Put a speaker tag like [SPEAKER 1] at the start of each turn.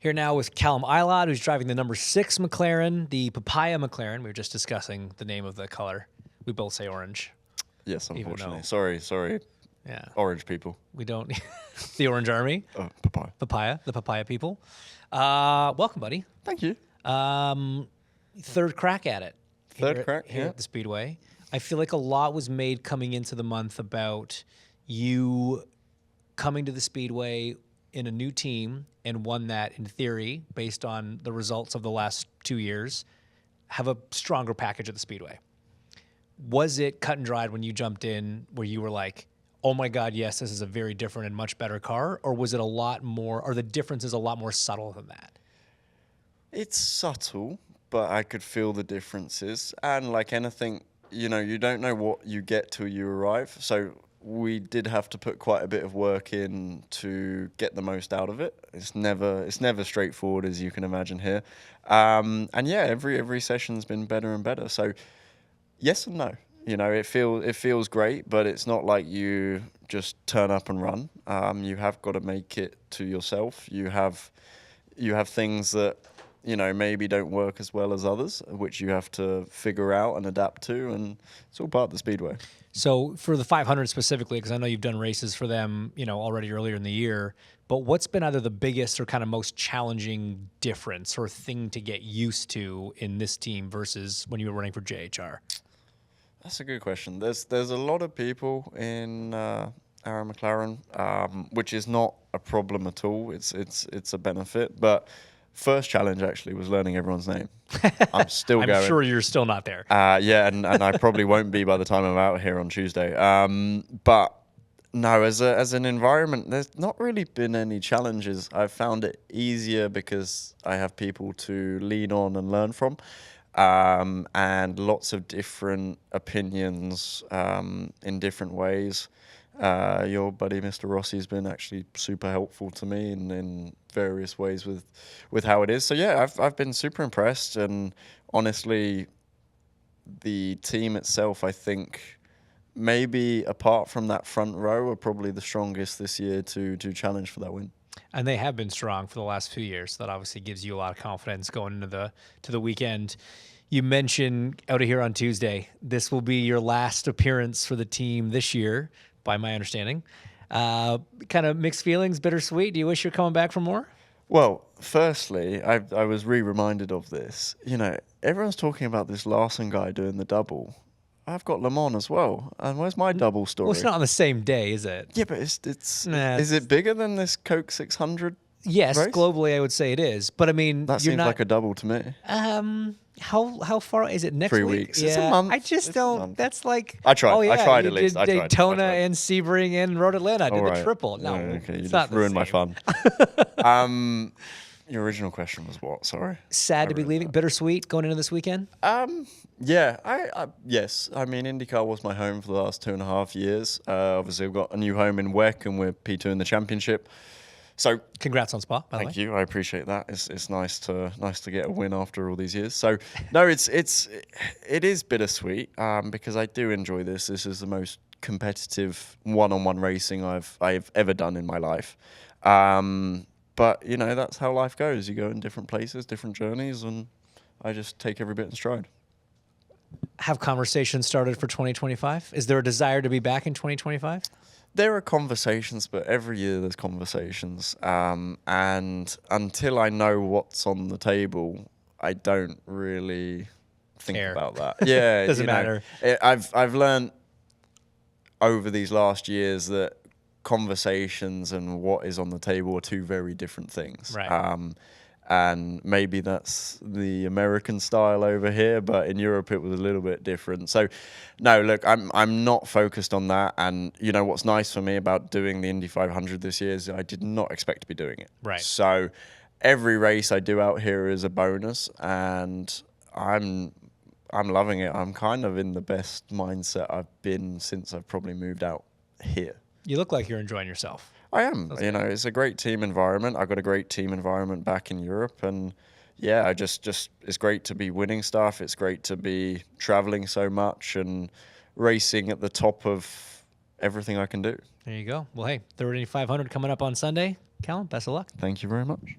[SPEAKER 1] Here now with Callum Ilott, who's driving the number 6 McLaren, the Papaya McLaren. We were just discussing the name of the color. We both say orange.
[SPEAKER 2] Yes, unfortunately.
[SPEAKER 1] Though,
[SPEAKER 2] Sorry.
[SPEAKER 1] Yeah.
[SPEAKER 2] Orange people.
[SPEAKER 1] We don't. The Orange Army.
[SPEAKER 2] Papaya.
[SPEAKER 1] Papaya. The Papaya people. Welcome, buddy.
[SPEAKER 2] Thank you.
[SPEAKER 1] Third crack at it.
[SPEAKER 2] Third crack,
[SPEAKER 1] here
[SPEAKER 2] yeah.
[SPEAKER 1] at the Speedway. I feel like a lot was made coming into the month about you coming to the Speedway in a new team and one that, in theory, based on the results of the last 2 years, have a stronger package at the Speedway. Was it cut and dried when you jumped in where you were like, oh my God, yes, this is a very different and much better car? Or was it a lot more, or the difference is a lot more subtle than that?
[SPEAKER 2] It's subtle, but I could feel the differences. And like anything, you don't know what you get till you arrive. So we did have to put quite a bit of work in to get the most out of it. It's never straightforward, as you can imagine here. And yeah, every session's been better and better. So yes and no. It feels great, but it's not like you just turn up and run. You have got to make it to yourself. You have things that maybe don't work as well as others, which you have to figure out and adapt to, and it's all part of the Speedway.
[SPEAKER 1] So for the 500 specifically, because I know you've done races for them, already earlier in the year, but what's been either the biggest or kind of most challenging difference or thing to get used to in this team versus when you were running for JHR?
[SPEAKER 2] That's a good question. There's a lot of people in our McLaren, which is not a problem at all. It's a benefit, but first challenge actually was learning everyone's name. I'm still going.
[SPEAKER 1] I'm sure you're still not there.
[SPEAKER 2] Yeah, and I probably won't be by the time I'm out here on Tuesday. But no, as an environment, there's not really been any challenges. I've found it easier because I have people to lean on and learn from, and lots of different opinions in different ways. Your buddy Mr. Rossi has been actually super helpful to me in various ways with how it is. So yeah, I've been super impressed, and honestly, the team itself, I think, maybe apart from that front row, are probably the strongest this year to challenge for that win.
[SPEAKER 1] And they have been strong for the last few years. So that obviously gives you a lot of confidence going into the weekend. You mentioned out of here on Tuesday, this will be your last appearance for the team this year, by my understanding. Kind of mixed feelings, bittersweet. Do you wish you're coming back for more?
[SPEAKER 2] Well, firstly, I was reminded of this. Everyone's talking about this Larson guy doing the double. I've got Le Mans as well. And where's my double story?
[SPEAKER 1] Well, it's not on the same day, is it?
[SPEAKER 2] Yeah, but is it bigger than this Coke 600?
[SPEAKER 1] Yes,
[SPEAKER 2] race?
[SPEAKER 1] Globally, I would say it is. But I mean,
[SPEAKER 2] that seems like a double to me.
[SPEAKER 1] How far is it next
[SPEAKER 2] 3
[SPEAKER 1] week?
[SPEAKER 2] weeks.
[SPEAKER 1] Yeah,
[SPEAKER 2] it's a month.
[SPEAKER 1] I just don't. That's like
[SPEAKER 2] I tried.
[SPEAKER 1] Oh, yeah,
[SPEAKER 2] I tried
[SPEAKER 1] you
[SPEAKER 2] at least.
[SPEAKER 1] Did Daytona and Sebring and Road Atlanta. I did the triple. No,
[SPEAKER 2] okay,
[SPEAKER 1] it's
[SPEAKER 2] you
[SPEAKER 1] not
[SPEAKER 2] just ruined my
[SPEAKER 1] same.
[SPEAKER 2] fun. Your original question was what? Sorry.
[SPEAKER 1] Sad to be leaving. Bittersweet going into this weekend.
[SPEAKER 2] Yeah. Yes. I mean, IndyCar was my home for the last 2.5 years. Obviously, I've got a new home in WEC, and we're P2 in the championship. So
[SPEAKER 1] congrats on Spa, by the way.
[SPEAKER 2] Thank you. I appreciate that. It's nice to get a win after all these years. So no, it is bittersweet because I do enjoy this. This is the most competitive one-on-one racing I've ever done in my life. But that's how life goes. You go in different places, different journeys, and I just take every bit in stride. Have
[SPEAKER 1] conversations started for 2025? Is there a desire to be back in 2025?
[SPEAKER 2] There are conversations, but every year there's conversations. And until I know what's on the table, I don't really think about that. Yeah,
[SPEAKER 1] doesn't matter.
[SPEAKER 2] I've learned over these last years that conversations and what is on the table are two very different things.
[SPEAKER 1] Right.
[SPEAKER 2] And maybe that's the American style over here, but in Europe it was a little bit different. So, no, look, I'm not focused on that. And what's nice for me about doing the Indy 500 this year is I did not expect to be doing it.
[SPEAKER 1] Right.
[SPEAKER 2] So, every race I do out here is a bonus, and I'm loving it. I'm kind of in the best mindset I've been since I've probably moved out here.
[SPEAKER 1] You look like you're enjoying yourself.
[SPEAKER 2] I am. It's a great team environment. I've got a great team environment back in Europe, and yeah, I just it's great to be winning stuff. It's great to be traveling so much and racing at the top of everything I can do.
[SPEAKER 1] There you go. Well, hey, 30 500 coming up on Sunday. Callum, best of luck.
[SPEAKER 2] Thank you very much.